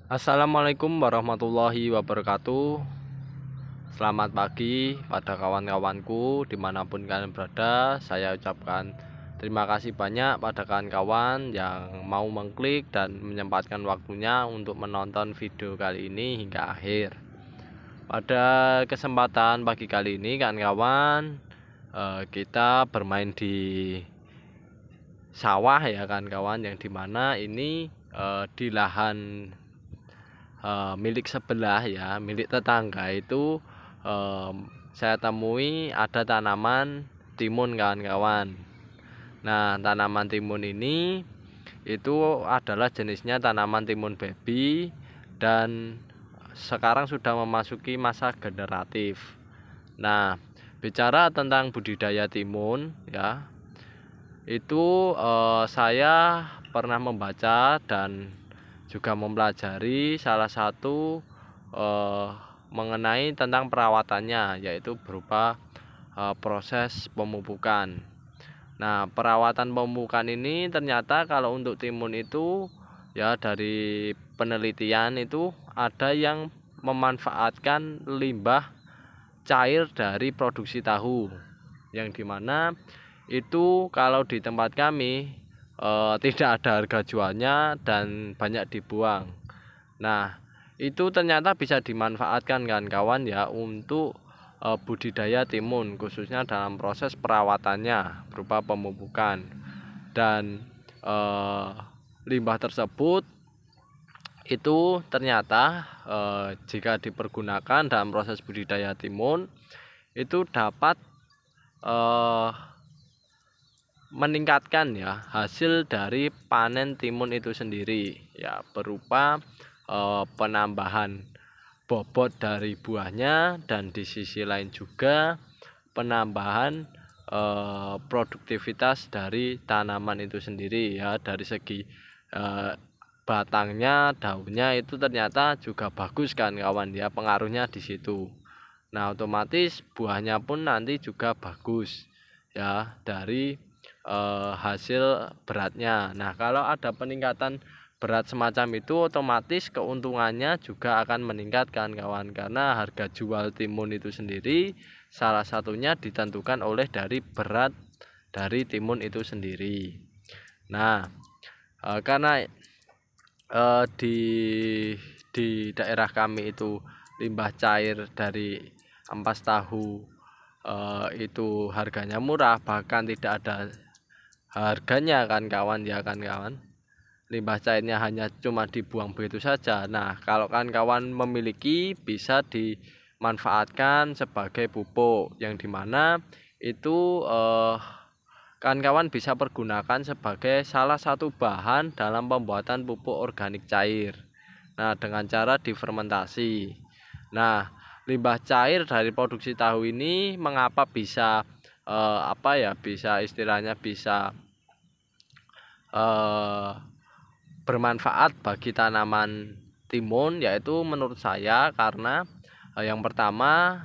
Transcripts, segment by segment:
Assalamualaikum warahmatullahi wabarakatuh. Selamat pagi pada kawan-kawanku dimanapun kalian berada. Saya ucapkan terima kasih banyak pada kawan-kawan yang mau mengklik dan menyempatkan waktunya untuk menonton video kali ini hingga akhir. Pada kesempatan pagi kali ini kawan-kawan, kita bermain di sawah ya kawan-kawan, yang dimana ini di lahan milik sebelah ya, milik tetangga itu saya temui ada tanaman timun kawan-kawan. Nah, tanaman timun ini itu adalah jenisnya tanaman timun baby dan sekarang sudah memasuki masa generatif. Nah, bicara tentang budidaya timun ya, itu saya pernah membaca dan juga mempelajari salah satu mengenai tentang perawatannya, yaitu berupa proses pemupukan. Nah, perawatan pemupukan ini ternyata kalau untuk timun itu ya, dari penelitian itu ada yang memanfaatkan limbah cair dari produksi tahu, yang dimana itu kalau di tempat kami tidak ada harga jualnya dan banyak dibuang. Nah, itu ternyata bisa dimanfaatkan kan kawan ya, untuk budidaya timun, khususnya dalam proses perawatannya berupa pemupukan. Dan limbah tersebut itu ternyata jika dipergunakan dalam proses budidaya timun itu dapat meningkatkan ya hasil dari panen timun itu sendiri ya, berupa penambahan bobot dari buahnya, dan di sisi lain juga penambahan produktivitas dari tanaman itu sendiri ya, dari segi batangnya, daunnya itu ternyata juga bagus kan kawan ya, pengaruhnya di situ. Nah, otomatis buahnya pun nanti juga bagus ya dari hasil beratnya. Nah, kalau ada peningkatan berat semacam itu, otomatis keuntungannya juga akan meningkatkan kawan, karena harga jual timun itu sendiri salah satunya ditentukan oleh dari berat dari timun itu sendiri. Nah, karena di daerah kami itu limbah cair dari ampas tahu itu harganya murah, bahkan tidak ada harganya kan kawan ya kan kawan, limbah cairnya hanya cuma dibuang begitu saja. Nah, kalau kan kawan memiliki, bisa dimanfaatkan sebagai pupuk, yang dimana itu kawan-kawan bisa pergunakan sebagai salah satu bahan dalam pembuatan pupuk organik cair. Nah, dengan cara difermentasi. Nah, limbah cair dari produksi tahu ini mengapa bisa bisa istilahnya bisa bermanfaat bagi tanaman timun, yaitu menurut saya karena yang pertama,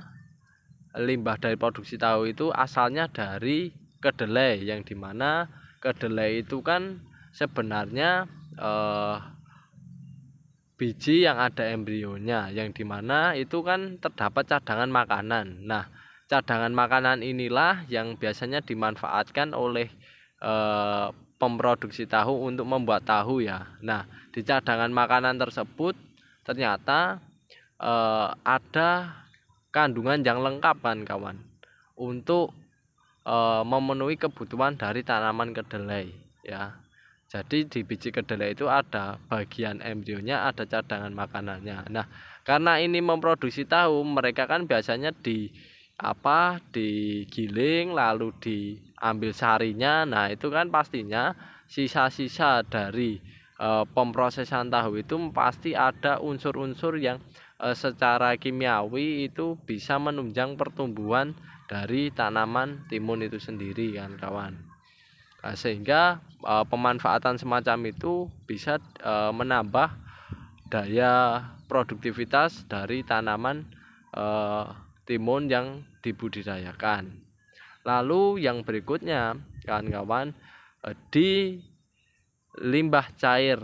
limbah dari produksi tahu itu asalnya dari kedelai, yang dimana kedelai itu kan sebenarnya biji yang ada embrionya, yang dimana itu kan terdapat cadangan makanan. Nah, cadangan makanan inilah yang biasanya dimanfaatkan oleh pemproduksi tahu untuk membuat tahu ya. Nah, di cadangan makanan tersebut ternyata ada kandungan yang lengkap kan kawan, untuk memenuhi kebutuhan dari tanaman kedelai ya. Jadi di biji kedelai itu ada bagian embrionya, ada cadangan makanannya. Nah, karena ini memproduksi tahu, mereka kan biasanya digiling lalu diambil sarinya. Nah, itu kan pastinya sisa-sisa dari pemrosesan tahu itu pasti ada unsur-unsur yang secara kimiawi itu bisa menunjang pertumbuhan dari tanaman timun itu sendiri kan kawan. Nah, sehingga pemanfaatan semacam itu bisa menambah daya produktivitas dari tanaman timun yang dibudidayakan. Lalu yang berikutnya kawan-kawan, di limbah cair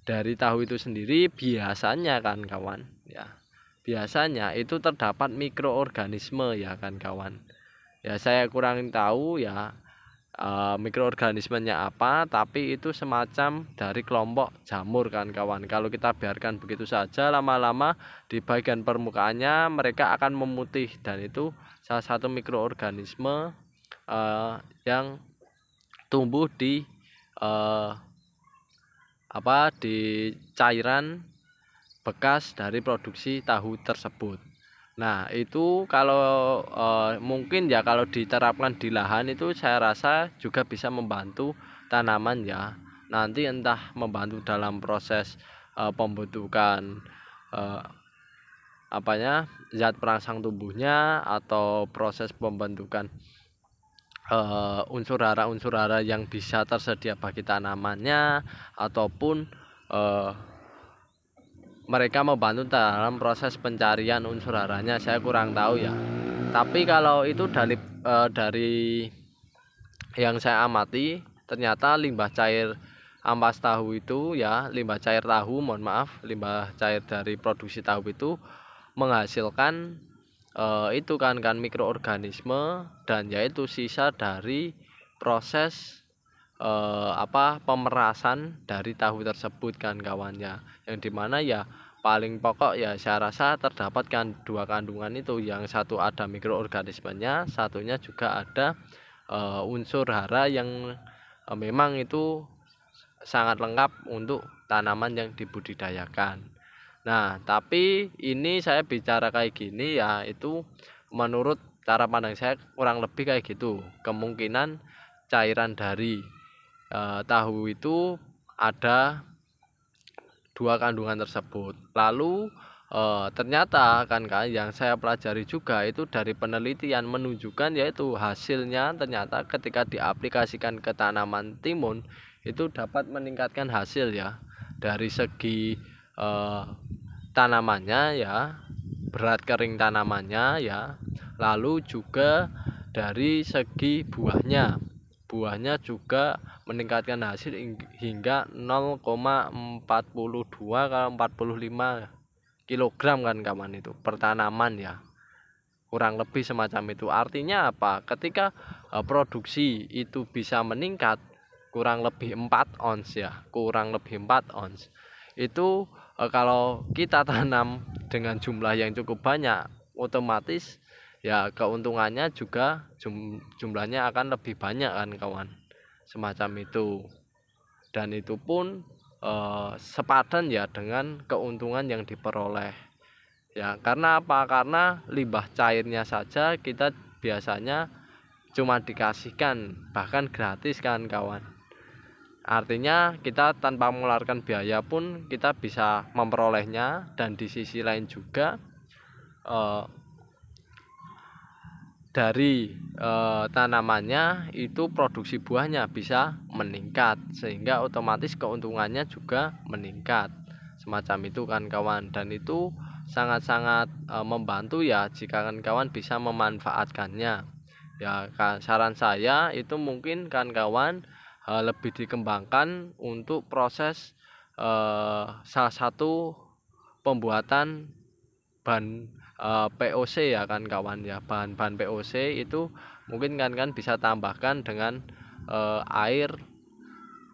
dari tahu itu sendiri biasanya kan kawan ya, biasanya itu terdapat mikroorganisme ya kan kawan ya. Saya kurang tahu ya mikroorganismenya apa, tapi itu semacam dari kelompok jamur kan kawan. Kalau kita biarkan begitu saja, lama-lama di bagian permukaannya mereka akan memutih, dan itu salah satu mikroorganisme yang tumbuh di di cairan bekas dari produksi tahu tersebut. Nah, itu kalau mungkin ya kalau diterapkan di lahan itu saya rasa juga bisa membantu tanaman ya. Nanti entah membantu dalam proses pembentukan zat perangsang tumbuhnya, atau proses pembentukan unsur hara yang bisa tersedia bagi tanamannya, ataupun mereka membantu dalam proses pencarian unsur haranya. Saya kurang tahu ya. Tapi kalau itu dari yang saya amati, ternyata limbah cair ampas tahu itu ya, limbah cair dari produksi tahu itu menghasilkan itu kan mikroorganisme, dan yaitu sisa dari proses pemerasan dari tahu tersebut kan kawannya, yang dimana ya paling pokok ya saya rasa terdapat dua kandungan itu, yang satu ada mikroorganismenya, satunya juga ada unsur hara yang memang itu sangat lengkap untuk tanaman yang dibudidayakan. Nah, tapi ini saya bicara kayak gini ya, itu menurut cara pandang saya kurang lebih kayak gitu. Kemungkinan cairan dari tahu itu ada dua kandungan tersebut. Lalu ternyata kan yang saya pelajari juga itu dari penelitian menunjukkan, yaitu hasilnya ternyata ketika diaplikasikan ke tanaman timun itu dapat meningkatkan hasil ya, dari segi tanamannya ya, berat kering tanamannya ya, lalu juga dari segi buahnya juga meningkatkan hasil hingga 0,42 kalau 45 kilogram kan kawan, itu per tanaman ya, kurang lebih semacam itu. Artinya apa? Ketika produksi itu bisa meningkat kurang lebih 4 ons ya, itu kalau kita tanam dengan jumlah yang cukup banyak, otomatis ya keuntungannya juga jumlahnya akan lebih banyak kan kawan, semacam itu. Dan itu pun sepadan ya dengan keuntungan yang diperoleh ya. Karena apa? Karena limbah cairnya saja kita biasanya cuma dikasihkan, bahkan gratis kan kawan. Artinya kita tanpa mengeluarkan biaya pun kita bisa memperolehnya, dan di sisi lain juga dari tanamannya itu produksi buahnya bisa meningkat, sehingga otomatis keuntungannya juga meningkat, semacam itu kan kawan. Dan itu sangat-sangat membantu ya jika kawan bisa memanfaatkannya ya. Saran saya itu mungkin kawan lebih dikembangkan untuk proses salah satu pembuatan bahan POC ya kan kawan ya. Bahan-bahan POC itu mungkin kan bisa tambahkan dengan air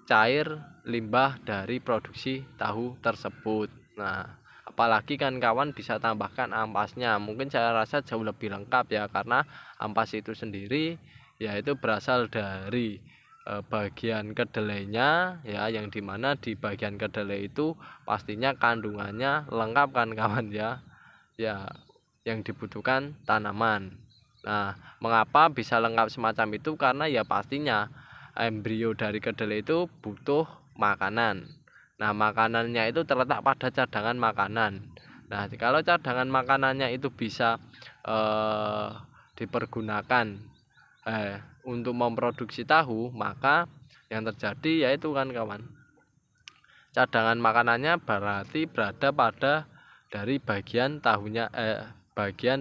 cair limbah dari produksi tahu tersebut. Nah, apalagi kawan bisa tambahkan ampasnya, mungkin saya rasa jauh lebih lengkap ya, karena ampas itu sendiri yaitu berasal dari bagian kedelainya ya, yang dimana di bagian kedelai itu pastinya kandungannya lengkap kan kawan ya, yang dibutuhkan tanaman. Nah, mengapa bisa lengkap semacam itu? Karena ya pastinya embrio dari kedelai itu butuh makanan. Nah, makanannya itu terletak pada cadangan makanan. Nah, kalau cadangan makanannya itu bisa dipergunakan untuk memproduksi tahu, maka yang terjadi yaitu kan kawan, cadangan makanannya berarti berada pada dari bagian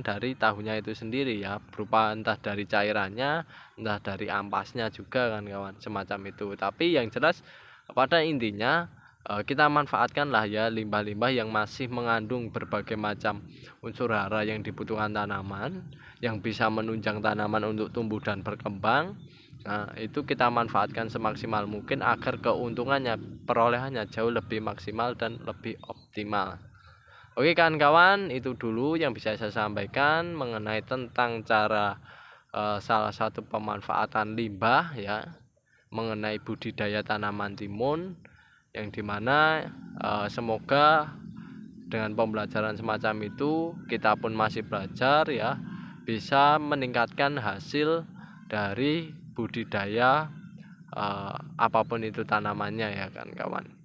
dari tahunya itu sendiri ya, berupa entah dari cairannya, entah dari ampasnya juga kan kawan, semacam itu. Tapi yang jelas pada intinya kita manfaatkanlah ya limbah-limbah yang masih mengandung berbagai macam unsur hara yang dibutuhkan tanaman, yang bisa menunjang tanaman untuk tumbuh dan berkembang. Nah, itu kita manfaatkan semaksimal mungkin agar keuntungannya, perolehannya jauh lebih maksimal dan lebih optimal. Oke kawan-kawan, itu dulu yang bisa saya sampaikan mengenai tentang cara salah satu pemanfaatan limbah ya, mengenai budidaya tanaman timun, yang dimana semoga dengan pembelajaran semacam itu kita pun masih belajar ya, bisa meningkatkan hasil dari budidaya apapun itu tanamannya ya kan kawan.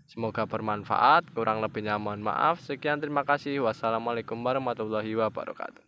Semoga bermanfaat, kurang lebihnya mohon maaf. Sekian, terima kasih. Wassalamualaikum warahmatullahi wabarakatuh.